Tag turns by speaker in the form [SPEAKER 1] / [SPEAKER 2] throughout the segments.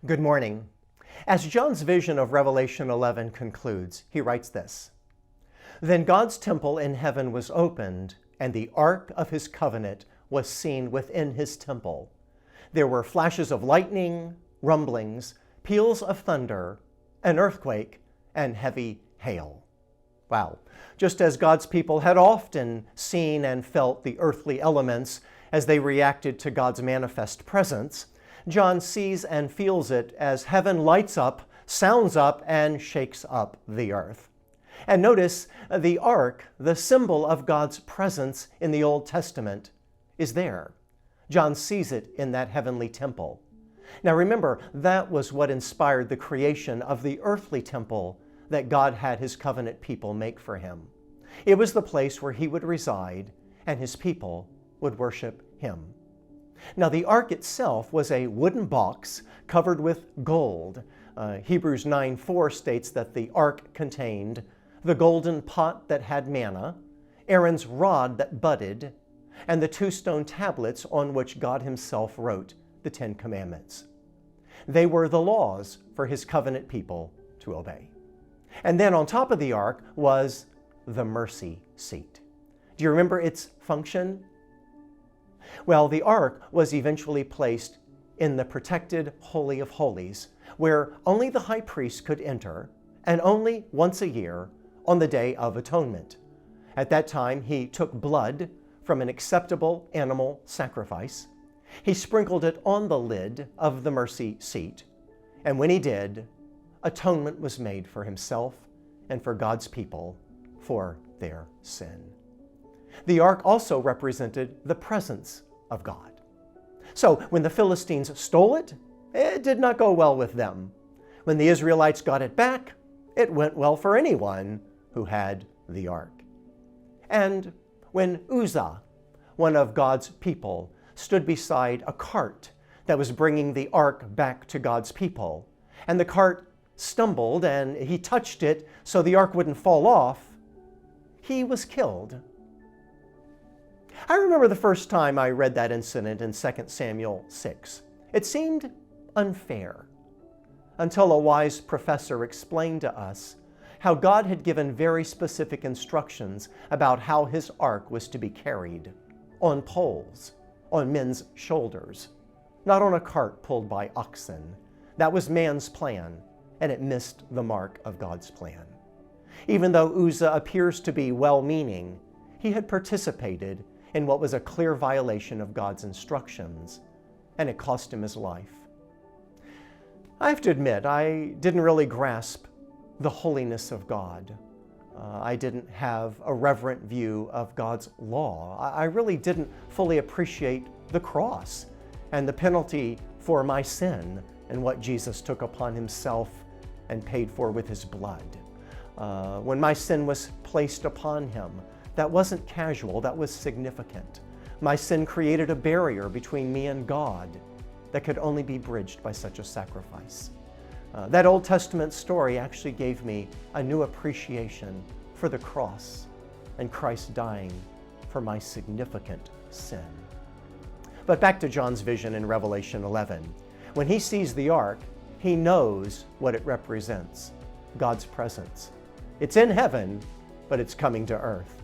[SPEAKER 1] Good morning. As John's vision of Revelation 11 concludes, he writes this: Then God's temple in heaven was opened, and the ark of his covenant was seen within his temple. There were flashes of lightning, rumblings, peals of thunder, an earthquake, and heavy hail. Wow. Just as God's people had often seen and felt the earthly elements as they reacted to God's manifest presence, John sees and feels it as heaven lights up, sounds up, and shakes up the earth. And notice the ark, the symbol of God's presence in the Old Testament, is there. John sees it in that heavenly temple. Now remember, that was what inspired the creation of the earthly temple that God had his covenant people make for him. It was the place where he would reside and his people would worship him. Now the ark itself was a wooden box covered with gold. Hebrews 9:4 states that the ark contained the golden pot that had manna, Aaron's rod that budded, and the 2 stone tablets on which God himself wrote the 10 Commandments. They were the laws for his covenant people to obey. And then on top of the ark was the mercy seat. Do you remember its function? Well, the ark was eventually placed in the protected Holy of Holies, where only the high priest could enter, and only once a year on the Day of Atonement. At that time, he took blood from an acceptable animal sacrifice. He sprinkled it on the lid of the mercy seat, and when he did, atonement was made for himself and for God's people for their sin. The ark also represented the presence of God. So when the Philistines stole it, it did not go well with them. When the Israelites got it back, it went well for anyone who had the ark. And when Uzzah, one of God's people, stood beside a cart that was bringing the ark back to God's people, and the cart stumbled and he touched it so the ark wouldn't fall off, he was killed. I remember the first time I read that incident in 2 Samuel 6. It seemed unfair until a wise professor explained to us how God had given very specific instructions about how his ark was to be carried on poles, on men's shoulders, not on a cart pulled by oxen. That was man's plan, and it missed the mark of God's plan. Even though Uzzah appears to be well-meaning, he had participated in what was a clear violation of God's instructions, and it cost him his life. I have to admit, I didn't really grasp the holiness of God. I didn't have a reverent view of God's law. I really didn't fully appreciate the cross and the penalty for my sin and what Jesus took upon himself and paid for with his blood. When my sin was placed upon him, that wasn't casual, that was significant. My sin created a barrier between me and God that could only be bridged by such a sacrifice. That Old Testament story actually gave me a new appreciation for the cross and Christ dying for my significant sin. But back to John's vision in Revelation 11. When he sees the ark, he knows what it represents, God's presence. It's in heaven, but it's coming to earth.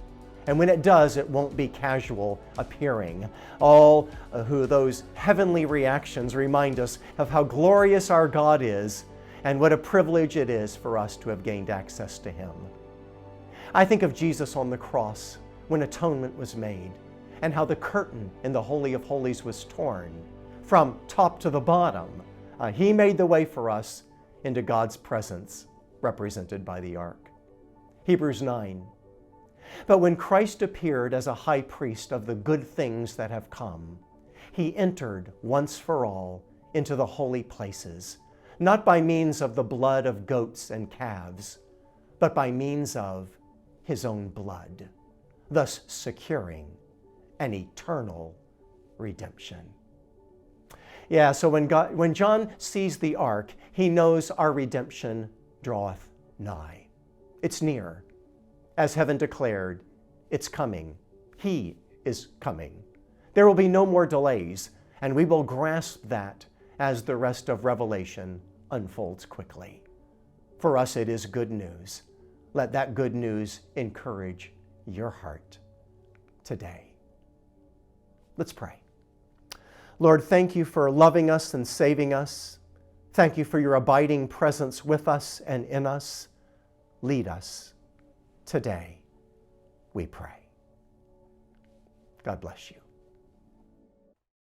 [SPEAKER 1] And when it does, it won't be casual appearing. All those heavenly reactions remind us of how glorious our God is and what a privilege it is for us to have gained access to him. I think of Jesus on the cross when atonement was made and how the curtain in the Holy of Holies was torn from top to the bottom. He made the way for us into God's presence, represented by the ark. Hebrews 9. But when Christ appeared as a high priest of the good things that have come, he entered once for all into the holy places, not by means of the blood of goats and calves, but by means of his own blood, thus securing an eternal redemption. Yeah, so when John sees the ark, he knows our redemption draweth nigh. It's near. As heaven declared, it's coming. He is coming. There will be no more delays, and we will grasp that as the rest of Revelation unfolds quickly. For us, it is good news. Let that good news encourage your heart today. Let's pray. Lord, thank you for loving us and saving us. Thank you for your abiding presence with us and in us. Lead us today, we pray. God bless you.